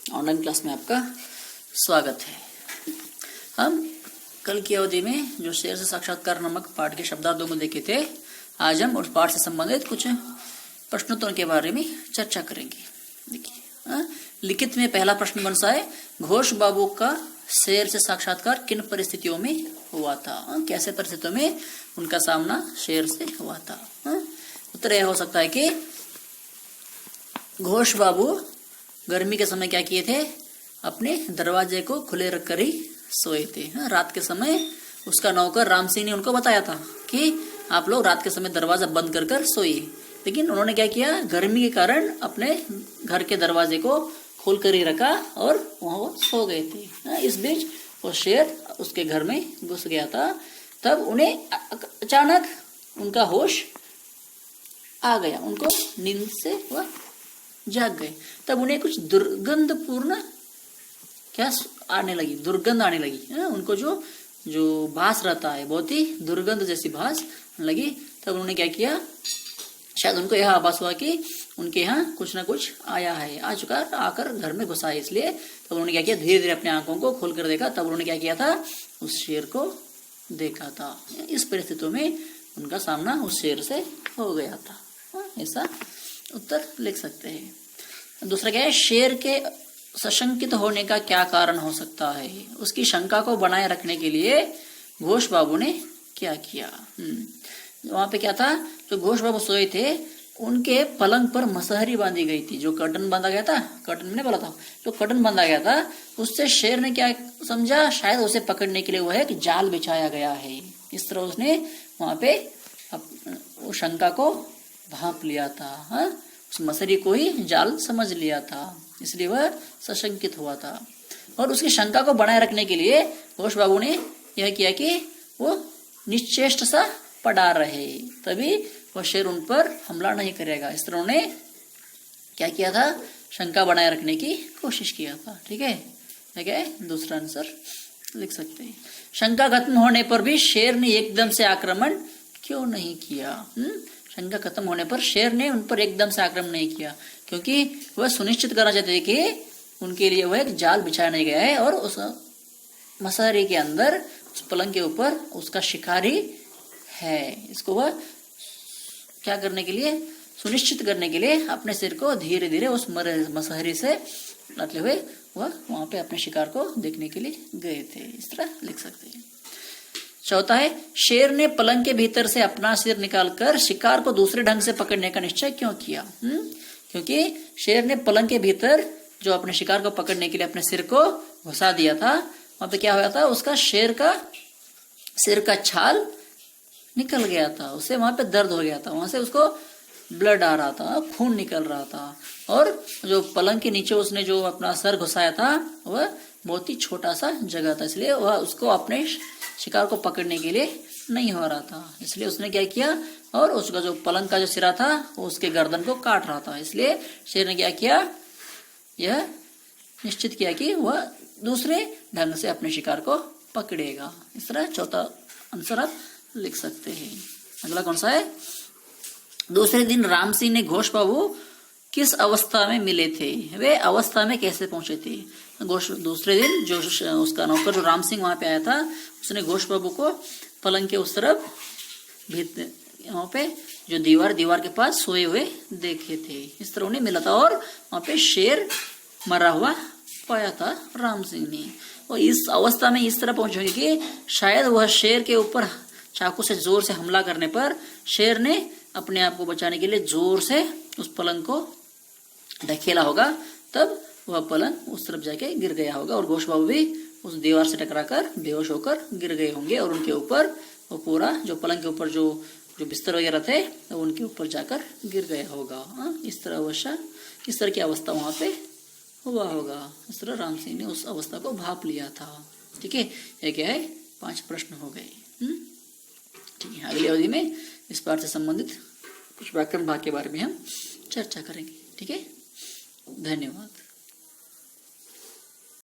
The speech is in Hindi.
ऑनलाइन क्लास में आपका स्वागत है। हम कल की अवधि में जो शेर से साक्षात्कार नामक पाठ के शब्दार्थों को देखे थे, आज हम उस पाठ से संबंधित कुछ प्रश्नोत्तरों के बारे में चर्चा करेंगे। देखिए, लिखित में पहला प्रश्न कौन सा है? घोष बाबू का शेर से साक्षात्कार किन परिस्थितियों में हुआ था? कैसे परिस्थितियों में उनका सामना शेर से हुआ था? उत्तर यह हो सकता है कि घोष बाबू गर्मी के समय क्या किए थे? अपने दरवाजे को खुले रखकर ही सोए थे। रात के समय उसका नौकर राम सिंह ने उनको बताया था कि आप लोग रात के समय दरवाजा बंद कर कर सोइए, लेकिन उन्होंने क्या किया? गर्मी के कारण अपने घर के दरवाजे को खोल कर ही रखा और वहां वो सो गए थे। इस बीच वो शेर उसके घर में घुस गया था। तब उन्हें अचानक उनका होश आ गया, उनको नींद से वह जाग गए। तब उन्हें कुछ दुर्गंधपूर्ण क्या आने लगी, दुर्गंध आने लगी। उनको जो भास रहता है, बहुत ही दुर्गंध जैसी भास लगी। तब उन्होंने क्या किया? शायद उनको यह आभास हुआ कि उनके यहाँ कुछ ना कुछ आया है, आ चुका, आकर घर में घुसा है। इसलिए तब उन्होंने क्या किया? धीरे धीरे अपने आंखों को खोलकर देखा। तब उन्होंने क्या किया था? उस शेर को देखा था। इस परिस्थितियों में उनका सामना उस शेर से हो गया था। ऐसा उत्तर लिख सकते हैं। दूसरा क्या है? शेर के सशंकित होने का क्या कारण हो सकता है? उसकी शंका को बनाए रखने के लिए घोष बाबू ने क्या किया? वहां पे क्या था? जो घोष बाबू सोए थे, उनके पलंग पर मसहरी बांधी गई थी। जो कर्टन बांधा गया था, कर्टन मैंने बोला था, जो कर्टन बांधा गया था, उससे शेर ने क्या समझा? शायद उसे पकड़ने के लिए वह एक जाल बिछाया गया है। इस तरह उसने वहां पे वो शंका को भांप लिया था। उस मसहरी को ही जाल समझ लिया था, इसलिए वह सशंकित हुआ था। और उसकी शंका को बनाए रखने के लिए घोष बाबू ने यह किया कि वो निश्चेष्ट सा पड़ा रहे, तभी वह शेर उन पर हमला नहीं करेगा। इस तरह उन्होंने क्या किया था? शंका बनाए रखने की कोशिश किया था। ठीक है, क्या है? दूसरा आंसर लिख सकते हैं। शंका खत्म होने पर भी शेर ने एकदम से आक्रमण क्यों नहीं किया? शंका खत्म होने पर शेर ने उन पर एकदम से आक्रमण नहीं किया, क्योंकि वह सुनिश्चित करना चाहते थे कि उनके लिए वह एक जाल बिछाया नहीं गया है और उस मसहरी के अंदर, उस पलंग के ऊपर उसका शिकारी है। इसको वह क्या करने के लिए? सुनिश्चित करने के लिए अपने सिर को धीरे धीरे उस मसहरी से लटके हुए वह वहां पे अपने शिकार को देखने के लिए गए थे। इस तरह लिख सकते हैं। चौथा है, शेर ने पलंग के भीतर से अपना सिर निकालकर शिकार को दूसरे ढंग से पकड़ने का निश्चय क्यों किया? क्योंकि शेर ने पलंग के भीतर जो अपने शिकार को पकड़ने के लिए अपने सिर को घुसा दिया था, वहां पे क्या हुआ था? उसका शेर का सिर का छाल निकल गया था, उससे वहां पे दर्द हो गया था, वहां से उसको ब्लड आ रहा था, खून निकल रहा था। और जो पलंग के नीचे उसने जो अपना सर घुसाया था, वह बहुत ही छोटा सा जगह था, इसलिए वह उसको अपने शिकार को पकड़ने के लिए नहीं हो रहा था। इसलिए उसने क्या किया? और उसका जो पलंग का जो सिरा था, वो उसके गर्दन को काट रहा था। इसलिए शेर ने क्या किया? यह निश्चित किया कि वह दूसरे ढंग से अपने शिकार को पकड़ेगा। इस तरह चौथा आंसर आप लिख सकते हैं। अगला कौन सा है? दूसरे दिन राम सिंह ने घोष बाबू किस अवस्था में मिले थे? वे अवस्था में कैसे पहुंचे थे? दूसरे दिन जो उसका नौकर जो राम सिंह वहां पे आया था, उसने घोष बाबू को पलंग के उस तरफ वहां पे जो दीवार के पास सोए हुए देखे थे। इस तरह उन्हें मिला था और वहां पे शेर मरा हुआ पाया था राम सिंह ने। और इस अवस्था में इस तरह पहुंचेंगे कि शायद वह शेर के ऊपर चाकू से जोर से हमला करने पर शेर ने अपने आप को बचाने के लिए जोर से उस पलंग को धकेला होगा, तब वह पलंग उस तरफ जाके गिर गया होगा और घोष बाबू भी उस दीवार से टकराकर बेहोश होकर गिर गए होंगे और उनके ऊपर वो पूरा जो पलंग के ऊपर जो बिस्तर वगैरह थे, तो उनके ऊपर जाकर गिर गया होगा। इस तरह की अवस्था वहां पे हुआ होगा। इस तरह राम सिंह ने उस अवस्था को भाप लिया था। ठीक है, ये क्या है? 5 प्रश्न हो गए। ठीक है, अगली अवधि में इस पाठ से संबंधित कुछ व्याकरण भाग के बारे में हम चर्चा करेंगे। ठीक है, धन्यवाद।